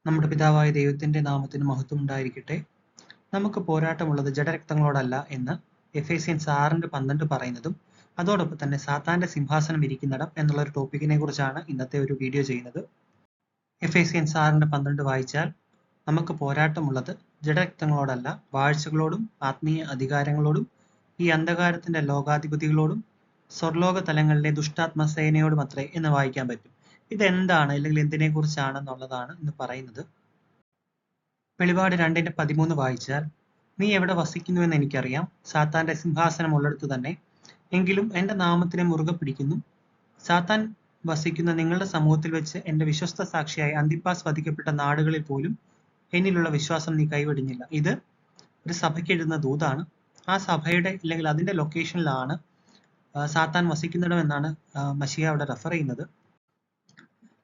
നമ്മുടെ പിതാവായ ദൈവത്തിന്റെ നാമത്തിന് മഹത്വം ഉണ്ടായിരിക്കട്ടെ. നമുക്ക് പോരാട്ടമുള്ളത് ജഡരക്തങ്ങളോടല്ല എന്ന് എഫേസ്യൻസ് 6:12 പറയുന്നതും അതോടൊപ്പം തന്നെ സാത്താന്റെ സിംഹാസനം ഇരിക്കുന്നിടം എന്നുള്ള ഒരു ടോപ്പിക്കിനെ കുറിച്ചാണ് ഇന്നത്തെ ഒരു വീഡിയോ ചെയ്യുന്നത്. എഫേസ്യൻസ് 6:12 വായിച്ചാൽ നമുക്ക് പോരാട്ടമുള്ളത് ജഡരക്തങ്ങളോടല്ല, വാഴ്ചകളോടും ആത്മീയ അധികാരങ്ങളോടും ഈ അന്ധകാരത്തിന്റെ ലോകാധിപതികളോടും സ്വർലോക തലങ്ങളിലെ ദുഷ്ടാത്മസേനയോടും അത്രേ എന്ന് വായിക്കാൻ പറ്റും. ഇതെന്താണ് അല്ലെങ്കിൽ എന്തിനെ കുറിച്ചാണെന്നുള്ളതാണ് ഇന്ന് പറയുന്നത്. വെളിപാട് 2:13 വായിച്ചാൽ, നീ എവിടെ വസിക്കുന്നുവെന്ന് എനിക്കറിയാം, സാത്താന്റെ സിംഹാസനം ഉള്ളിടത്ത് തന്നെ, എങ്കിലും എന്റെ നാമത്തിനെ മുറുകെ പിടിക്കുന്നു. സാത്താൻ വസിക്കുന്ന നിങ്ങളുടെ സമൂഹത്തിൽ വെച്ച് എന്റെ വിശ്വസ്ത സാക്ഷിയായ അന്തിപ്പാസ് വധിക്കപ്പെട്ട നാടുകളിൽ പോലും എന്നിലുള്ള വിശ്വാസം നീ കൈവെടിഞ്ഞില്ല. ഇത് ഒരു സഭയ്ക്ക് എഴുതുന്ന ദൂതാണ്. ആ സഭയുടെ അല്ലെങ്കിൽ അതിന്റെ ലൊക്കേഷനിലാണ് സാത്താൻ വസിക്കുന്നിടം എന്നാണ് മശിയ അവിടെ റെഫർ ചെയ്യുന്നത്.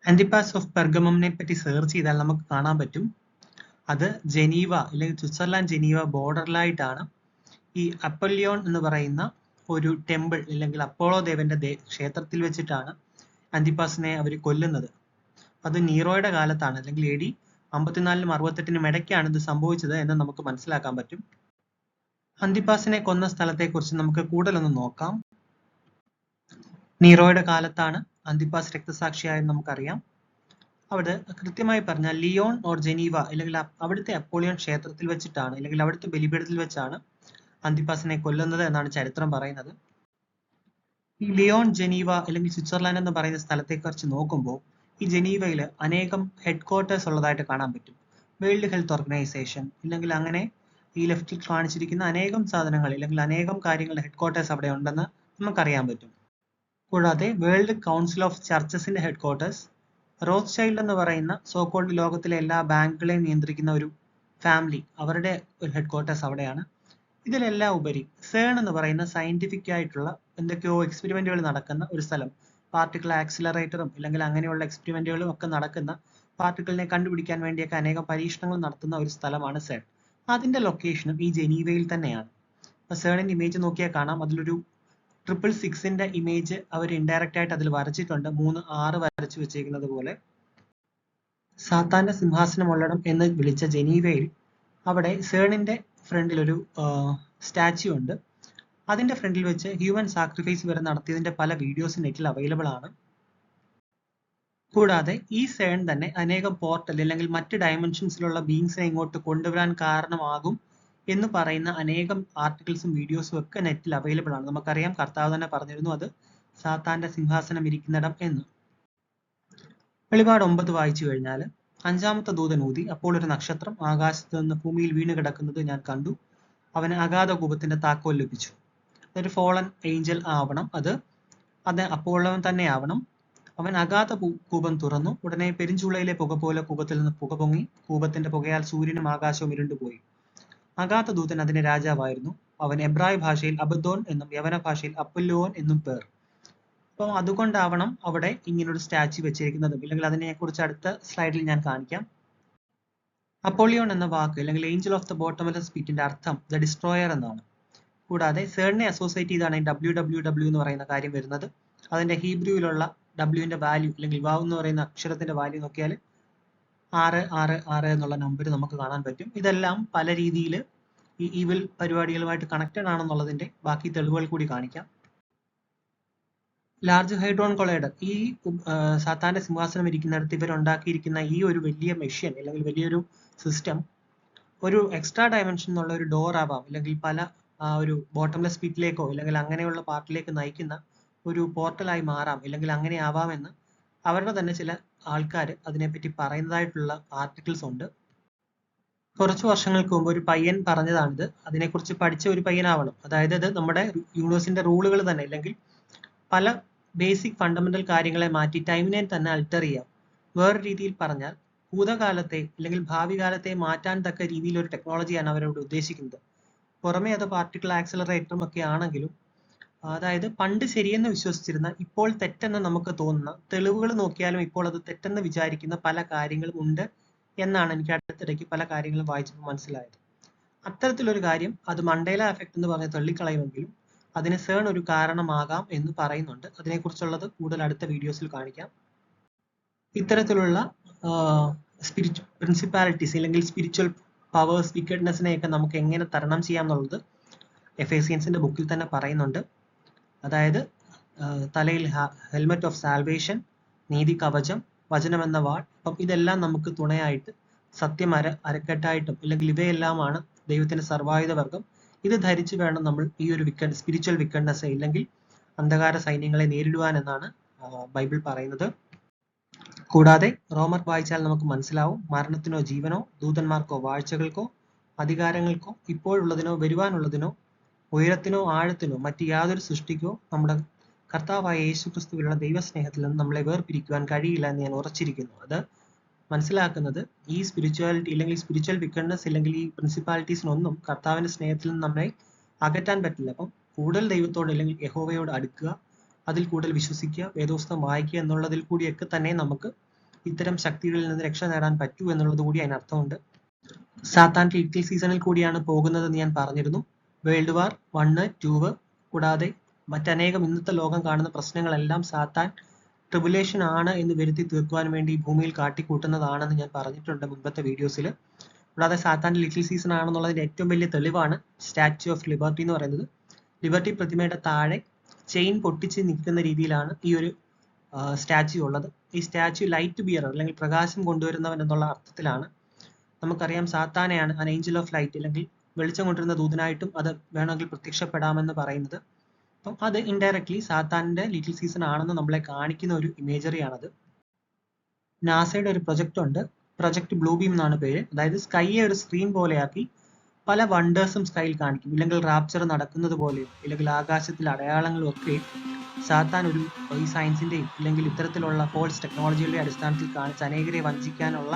ആന്റിപ്പാസ് ഓഫ് പെർഗമമിനെ പറ്റി സെർച്ച് ചെയ്താൽ നമുക്ക് കാണാൻ പറ്റും, അത് ജനീവ അല്ലെങ്കിൽ സ്വിറ്റ്സർലാൻഡ് ജനീവ ബോർഡറിലായിട്ടാണ് ഈ അപ്പൊല്ലിയോൺ എന്ന് പറയുന്ന ഒരു ടെമ്പിൾ അല്ലെങ്കിൽ അപ്പോളോ ദേവന്റെ ക്ഷേത്രത്തിൽ വെച്ചിട്ടാണ് അന്തിപ്പാസിനെ അവർ കൊല്ലുന്നത്. അത് നീറോയുടെ കാലത്താണ്, അല്ലെങ്കിൽ AD 54-നും 68-നും ഇടയ്ക്കാണ് ഇത് സംഭവിച്ചത് എന്ന് നമുക്ക് മനസ്സിലാക്കാൻ പറ്റും. അന്തിപ്പാസിനെ കൊന്ന സ്ഥലത്തെക്കുറിച്ച് നമുക്ക് കൂടുതലൊന്ന് നോക്കാം. നീറോയുടെ കാലത്താണ് അന്തിപ്പാസ് രക്തസാക്ഷിയായെന്ന് നമുക്കറിയാം. അവിടെ കൃത്യമായി പറഞ്ഞാൽ ലിയോൺ ഓർ ജനീവ അല്ലെങ്കിൽ അവിടുത്തെ അപ്പോളിയോൺ ക്ഷേത്രത്തിൽ വെച്ചിട്ടാണ് അല്ലെങ്കിൽ അവിടുത്തെ ബലിപീഠത്തിൽ വെച്ചാണ് അന്തിപ്പാസിനെ കൊല്ലുന്നത് എന്നാണ് ചരിത്രം പറയുന്നത്. ഈ ലിയോൺ, ജനീവ അല്ലെങ്കിൽ സ്വിറ്റ്സർലാൻഡ് എന്ന് പറയുന്ന സ്ഥലത്തെക്കുറിച്ച് നോക്കുമ്പോൾ ഈ ജനീവയിൽ അനേകം ഹെഡ് ക്വാർട്ടേഴ്സ് ഉള്ളതായിട്ട് കാണാൻ പറ്റും. വേൾഡ് ഹെൽത്ത് ഓർഗനൈസേഷൻ അല്ലെങ്കിൽ അങ്ങനെ ഈ ലെഫ്റ്റിൽ കാണിച്ചിരിക്കുന്ന അനേകം സാധനങ്ങൾ അല്ലെങ്കിൽ അനേകം കാര്യങ്ങളുടെ ഹെഡ് ക്വാർട്ടേഴ്സ് അവിടെ ഉണ്ടെന്ന് നമുക്കറിയാൻ പറ്റും. കൂടാതെ വേൾഡ് കൗൺസിൽ ഓഫ് ചർച്ചസിന്റെ ഹെഡ് ക്വാർട്ടേഴ്സ്, റോത്ത്ചൈൽഡ് എന്ന് പറയുന്ന സോക്കോൾഡ് ലോകത്തിലെ എല്ലാ ബാങ്കുകളെയും നിയന്ത്രിക്കുന്ന ഒരു ഫാമിലി, അവരുടെ ഒരു ഹെഡ് ക്വാർട്ടേഴ്സ് അവിടെയാണ്. ഇതിലെല്ലാം ഉപരി സേൺ എന്ന് പറയുന്ന സയന്റിഫിക് ആയിട്ടുള്ള എന്തൊക്കെയോ എക്സ്പെരിമെന്റുകൾ നടക്കുന്ന ഒരു സ്ഥലം, പാർട്ടിക്കിൾ ആക്സിലറേറ്ററും അല്ലെങ്കിൽ അങ്ങനെയുള്ള എക്സ്പെരിമെന്റുകളും ഒക്കെ നടക്കുന്ന, പാർട്ടിക്കിളിനെ കണ്ടുപിടിക്കാൻ വേണ്ടിയൊക്കെ അനേകം പരീക്ഷണങ്ങൾ നടത്തുന്ന ഒരു സ്ഥലമാണ് സേൺ. അതിന്റെ ലൊക്കേഷനും ഈ ജനീവയിൽ തന്നെയാണ്. അപ്പൊ സേണിന്റെ ഇമേജ് നോക്കിയാൽ കാണാം, അതിലൊരു 666-ന്റെ ഇമേജ് അവർ ഇൻഡയറക്റ്റ് ആയിട്ട് അതിൽ വരച്ചിട്ടുണ്ട്, 3 6 വരച്ചു വെച്ചേക്കുന്നത് പോലെ. സാത്താന്റെ സിംഹാസനമുള്ളിടം എന്ന് വിളിച്ച ജനീവയിൽ അവിടെ സേണിന്റെ ഫ്രണ്ടിൽ ഒരു സ്റ്റാച്യു ഉണ്ട്. അതിന്റെ ഫ്രണ്ടിൽ വെച്ച് ഹ്യൂമൻ സാക്രിഫൈസ് വരെ നടത്തിയതിന്റെ പല വീഡിയോസ് നെറ്റിൽ അവൈലബിൾ ആണ്. കൂടാതെ ഈ സേൺ തന്നെ അനേകം പോർട്ടൽ അല്ലെങ്കിൽ മറ്റ് ഡയമെൻഷൻസിലുള്ള ബീങ്സിനെ ഇങ്ങോട്ട് കൊണ്ടുവരാൻ കാരണമാകും എന്ന് പറയുന്ന അനേകം ആർട്ടിക്കിൾസും വീഡിയോസും ഒക്കെ നെറ്റിൽ അവൈലബിൾ ആണ്. നമുക്കറിയാം, കർത്താവ് തന്നെ പറഞ്ഞിരുന്നു അത് സാത്താന്റെ സിംഹാസനം ഇരിക്കുന്നിടം എന്ന്. വെളിപാട് 9 വായിച്ചു കഴിഞ്ഞാൽ, 5-ാമത്തെ ദൂതൻ ഊതി, അപ്പോൾ ഒരു നക്ഷത്രം ആകാശത്ത് നിന്ന് ഭൂമിയിൽ വീണ് കിടക്കുന്നത് ഞാൻ കണ്ടു. അവന് അഗാധ കൂപത്തിന്റെ താക്കോൽ ലഭിച്ചു. അതൊരു ഫോളൻ ഏഞ്ചൽ ആവണം, അത് അപ്പോളവൻ തന്നെ ആവണം. അവൻ അഗാധ കൂപം തുറന്നു. ഉടനെ പെരിഞ്ചൂളയിലെ പുക പോലെ കൂപത്തിൽ നിന്ന് പുക പൊങ്ങി. കൂപത്തിന്റെ പുകയാൽ സൂര്യനും ആകാശവും ഇരുണ്ടുപോയി. അഗാധ ദൂതൻ അതിന് രാജാവായിരുന്നു. അവൻ എബ്രായ ഭാഷയിൽ അബദ്ദോൻ എന്നും യവന ഭാഷയിൽ അപ്പൊല്ലോൻ എന്നും പേർ. അപ്പം അതുകൊണ്ടാവണം അവിടെ ഇങ്ങനൊരു സ്റ്റാച്യു വെച്ചിരിക്കുന്നതും, അല്ലെങ്കിൽ അതിനെക്കുറിച്ച് അടുത്ത സ്ലൈഡിൽ ഞാൻ കാണിക്കാം. അപ്പോളിയോൺ എന്ന വാക്ക് അല്ലെങ്കിൽ ഏഞ്ചൽ ഓഫ് ദ ബോട്ടംലെസ് പിറ്റിന്റെ അർത്ഥം ദ ഡിസ്ട്രോയർ എന്നാണ്. കൂടാതെ സേണിനെ അസോസിയേറ്റ് ചെയ്താണ് WWW എന്ന് പറയുന്ന കാര്യം വരുന്നത്. അതിന്റെ ഹീബ്രുവിലുള്ള ഡബ്ല്യുവിന്റെ വാല്യൂ അല്ലെങ്കിൽ വാവ് എന്ന് പറയുന്ന അക്ഷരത്തിന്റെ വാല്യൂ നോക്കിയാൽ 666 എന്നുള്ള നമ്പർ നമുക്ക് കാണാൻ പറ്റും. ഇതെല്ലാം പല രീതിയിൽ ഈ ഈവിൽ പരിപാടികളുമായിട്ട് കണക്റ്റഡ് ആണെന്നുള്ളതിന്റെ ബാക്കി തെളിവുകൾ കൂടി കാണിക്കാം. ലാർജ് ഹൈഡ്രോൺ കൊളൈഡർ, ഈ സാത്താന്റെ സിംഹാസനം ഇരിക്കുന്നിടത്ത് ഇവരുണ്ടാക്കിയിരിക്കുന്ന ഈ ഒരു വലിയ മെഷീൻ അല്ലെങ്കിൽ വലിയൊരു സിസ്റ്റം ഒരു എക്സ്ട്രാ ഡയമെൻഷൻ എന്നുള്ള ഒരു ഡോർ ആവാം, അല്ലെങ്കിൽ പല ഒരു ബോട്ടംലെസ് പിറ്റിലേക്കോ അല്ലെങ്കിൽ അങ്ങനെയുള്ള പാർട്ടിലേക്ക് നയിക്കുന്ന ഒരു പോർട്ടലായി മാറാം, അല്ലെങ്കിൽ അങ്ങനെ ആവാമെന്ന് അവരുടെ തന്നെ ചില ആൾക്കാർ അതിനെപ്പറ്റി പറയുന്നതായിട്ടുള്ള ആർട്ടിക്കിൾസ് ഉണ്ട്. കുറച്ച് വർഷങ്ങൾക്ക് മുമ്പ് ഒരു പയ്യൻ പറഞ്ഞതാണിത്. അതിനെക്കുറിച്ച് പഠിച്ച ഒരു പയ്യനാവണം. അതായത് ഇത് നമ്മുടെ യൂണിവേഴ്സിന്റെ റൂളുകൾ തന്നെ അല്ലെങ്കിൽ പല ബേസിക് ഫണ്ടമെന്റൽ കാര്യങ്ങളെ മാറ്റി ടൈമിനെ തന്നെ അൾട്ടർ ചെയ്യാം. വേറെ രീതിയിൽ പറഞ്ഞാൽ ഭൂതകാലത്തെ അല്ലെങ്കിൽ ഭാവി കാലത്തെ മാറ്റാൻ തക്ക രീതിയിൽ ഒരു ടെക്നോളജിയാണ് അവരോട് ഉദ്ദേശിക്കുന്നത്. പുറമേ അത് പാർട്ടിക്കിൾ ആക്സിലറേറ്ററും ഒക്കെ ആണെങ്കിലും, അതായത് പണ്ട് ശരിയെന്ന് വിശ്വസിച്ചിരുന്ന ഇപ്പോൾ തെറ്റെന്ന് നമുക്ക് തോന്നുന്ന, തെളിവുകൾ നോക്കിയാലും ഇപ്പോൾ അത് തെറ്റെന്ന് വിചാരിക്കുന്ന പല കാര്യങ്ങളും ഉണ്ട് എന്നാണ് എനിക്ക് അടുത്തിടയ്ക്ക് പല കാര്യങ്ങളും വായിച്ചപ്പോൾ മനസ്സിലായത്. അത്തരത്തിലൊരു കാര്യം അത് മണ്ടേല എഫക്ട് എന്ന് പറഞ്ഞ് തള്ളിക്കളയുമെങ്കിലും അതിന് സേൺ ഒരു കാരണമാകാം എന്ന് പറയുന്നുണ്ട്. അതിനെക്കുറിച്ചുള്ളത് കൂടുതൽ അടുത്ത വീഡിയോസിൽ കാണിക്കാം. ഇത്തരത്തിലുള്ള പ്രിൻസിപ്പാലിറ്റീസ് അല്ലെങ്കിൽ സ്പിരിച്വൽ പവേഴ്സ്, വിക്കഡ്നെസ്സിനെയൊക്കെ നമുക്ക് എങ്ങനെ തരണം ചെയ്യാം എന്നുള്ളത് എഫേസിയൻസിന്റെ ബുക്കിൽ തന്നെ പറയുന്നുണ്ട്. അതായത് തലയിൽ ഹെൽമെറ്റ് ഓഫ് സാൽവേഷൻ, നീതി കവചം, വചനം എന്ന വാൾ. അപ്പം ഇതെല്ലാം നമുക്ക് തുണയായിട്ട് സത്യം അരക്കെട്ടായിട്ടും ഇല്ലെങ്കിൽ ഇവയെല്ലാമാണ് ദൈവത്തിന്റെ സർവായുധ വർഗം. ഇത് ധരിച്ചു വേണം നമ്മൾ ഈ ഒരു സ്പിരിച്വൽ വിക്കഡ്നെസ് ഇല്ലെങ്കിൽ അന്ധകാര സൈന്യങ്ങളെ നേരിടുവാൻ എന്നാണ് ബൈബിൾ പറയുന്നത്. കൂടാതെ റോമർ വായിച്ചാൽ നമുക്ക് മനസ്സിലാവും, മരണത്തിനോ ജീവനോ ദൂതന്മാർക്കോ വാഴ്ചകൾക്കോ അധികാരങ്ങൾക്കോ ഇപ്പോഴുള്ളതിനോ വരുവാനുള്ളതിനോ ഉയരത്തിനോ ആഴത്തിനോ മറ്റ് യാതൊരു സൃഷ്ടിക്കോ നമ്മുടെ കർത്താവായ യേശുക്രിസ്തുവിലുള്ള ദൈവസ്നേഹത്തിൽ നിന്ന് നമ്മളെ വേർപിരിക്കുവാൻ കഴിയില്ല എന്ന് ഞാൻ ഉറച്ചിരിക്കുന്നു. അത് മനസ്സിലാക്കുന്നത് ഈ സ്പിരിച്വാലിറ്റി ഇല്ലെങ്കിൽ സ്പിരിച്വൽ വിക്കഡ്നെസ് ഇല്ലെങ്കിൽ ഈ പ്രിൻസിപ്പാലിറ്റീസിനൊന്നും കർത്താവിന്റെ സ്നേഹത്തിൽ നിന്ന് നമ്മളെ അകറ്റാൻ പറ്റില്ല. അപ്പം കൂടുതൽ ദൈവത്തോട് അല്ലെങ്കിൽ യഹോവയോട് അടുക്കുക, അതിൽ കൂടുതൽ വിശ്വസിക്കുക, വേദോസ്തം വായിക്കുക എന്നുള്ളതിൽ കൂടിയൊക്കെ തന്നെ നമുക്ക് ഇത്തരം ശക്തികളിൽ നിന്ന് രക്ഷ നേടാൻ പറ്റൂ എന്നുള്ളത് കൂടി അതിനർത്ഥമുണ്ട്. സാത്താന്റെ ലിറ്റിൽ സീസണിൽ കൂടിയാണ് പോകുന്നതെന്ന് ഞാൻ പറഞ്ഞിരുന്നു. വേൾഡ് വാർ 1, 2 കൂടാതെ മറ്റനേകം ഇന്നത്തെ ലോകം കാണുന്ന പ്രശ്നങ്ങളെല്ലാം സാത്താൻ ട്രിബുലേഷൻ ആണ് എന്ന് വരുത്തി തീർക്കുവാൻ വേണ്ടി ഭൂമിയിൽ കാട്ടിക്കൂട്ടുന്നതാണെന്ന് ഞാൻ പറഞ്ഞിട്ടുണ്ട് മുൻപത്തെ വീഡിയോസിൽ. കൂടാതെ സാത്താന്റെ ലിറ്റിൽ സീസൺ ആണെന്നുള്ളതിന്റെ ഏറ്റവും വലിയ തെളിവാണ് സ്റ്റാച്യു ഓഫ് ലിബർട്ടി എന്ന് പറയുന്നത്. ലിബർട്ടി പ്രതിമയുടെ താഴെ ചെയിൻ പൊട്ടിച്ച് നിൽക്കുന്ന രീതിയിലാണ് ഈ ഒരു സ്റ്റാച്യു ഉള്ളത്. ഈ സ്റ്റാച്യു ലൈറ്റ് ബിയറർ അല്ലെങ്കിൽ പ്രകാശം കൊണ്ടുവരുന്നവൻ എന്നുള്ള അർത്ഥത്തിലാണ്. നമുക്കറിയാം സാത്താനെയാണ് an angel of light അല്ലെങ്കിൽ വെളിച്ചം കൊണ്ടുവരുന്ന ദൂതനായിട്ടും അത് വേണമെങ്കിൽ പ്രത്യക്ഷപ്പെടാമെന്ന് പറയുന്നത്. അപ്പം അത് ഇൻഡയറക്ട്ലി സാത്താന്റെ ലിറ്റിൽ സീസൺ ആണെന്ന് നമ്മളെ കാണിക്കുന്ന ഒരു ഇമേജറി ആണത്. നാസയുടെ ഒരു പ്രൊജക്റ്റ് ഉണ്ട്, പ്രൊജക്ട് ബ്ലൂ ബീം എന്നാണ് പേര്. അതായത് സ്കൈയെ ഒരു സ്ക്രീൻ പോലെയാക്കി പല വണ്ടേഴ്സും സ്കൈയിൽ കാണിക്കും. ഇല്ലെങ്കിൽ റാപ്ചർ നടക്കുന്നത് പോലെയോ ഇല്ലെങ്കിൽ ആകാശത്തിലെ അടയാളങ്ങളും ഒക്കെ സാത്താൻ ഒരു ഈ സയൻസിന്റെയും ഇല്ലെങ്കിൽ ഇത്തരത്തിലുള്ള ഫോൾസ് ടെക്നോളജികളുടെ അടിസ്ഥാനത്തിൽ കാണിച്ച് അനേകരെ വഞ്ചിക്കാനുള്ള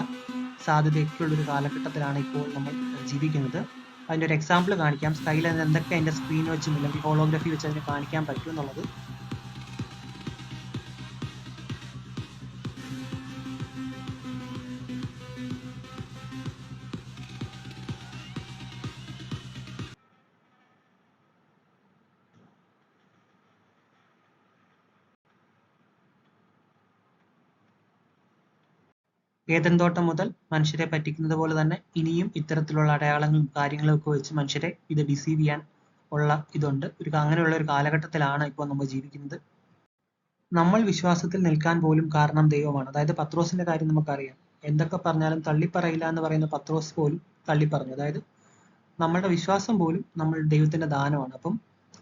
സാധ്യതയൊക്കെയുള്ള ഒരു കാലഘട്ടത്തിലാണ് ഇപ്പോൾ നമ്മൾ ജീവിക്കുന്നത്. അതിൻ്റെ ഒരു എക്സാമ്പിൾ കാണിക്കാം. സ്കൈയിൽ എന്തൊക്കെ അതിൻ്റെ സ്ക്രീൻ വെച്ചും അല്ലെങ്കിൽ ഹോളോഗ്രഫി വെച്ച് അതിനെ കാണിക്കാൻ പറ്റും എന്നുള്ളത്. ഏദൻ തോട്ടം മുതൽ മനുഷ്യരെ പറ്റിക്കുന്നത് പോലെ തന്നെ ഇനിയും ഇത്തരത്തിലുള്ള അടയാളങ്ങളും കാര്യങ്ങളും ഒക്കെ വെച്ച് മനുഷ്യരെ ഇത് ഡിസീവ് ചെയ്യാൻ ഉള്ള ഇതുണ്ട്. അങ്ങനെയുള്ള ഒരു കാലഘട്ടത്തിലാണ് ഇപ്പോൾ നമ്മൾ ജീവിക്കുന്നത്. നമ്മൾ വിശ്വാസത്തിൽ നിൽക്കാൻ പോലും കാരണം ദൈവമാണ്. അതായത് പത്രോസിന്റെ കാര്യം നമുക്കറിയാം. എന്തൊക്കെ പറഞ്ഞാലും തള്ളിപ്പറയില്ല എന്ന് പറയുന്ന പത്രോസ് പോലും തള്ളിപ്പറഞ്ഞു. അതായത് നമ്മളുടെ വിശ്വാസം പോലും നമ്മൾ ദൈവത്തിന്റെ ദാനമാണ്. അപ്പം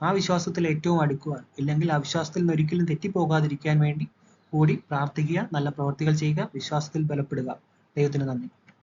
ആ വിശ്വാസത്തിൽ ഏറ്റവും അടുക്കുവാൻ ഇല്ലെങ്കിൽ ആ വിശ്വാസത്തിൽ നിന്ന് ഒരിക്കലും തെറ്റിപ്പോകാതിരിക്കാൻ വേണ്ടി കൂടി പ്രാർത്ഥിക്കുക, നല്ല പ്രവൃത്തികൾ ചെയ്യുക, വിശ്വാസത്തിൽ ബലപ്പെടുക. ദൈവത്തിന് നന്ദി.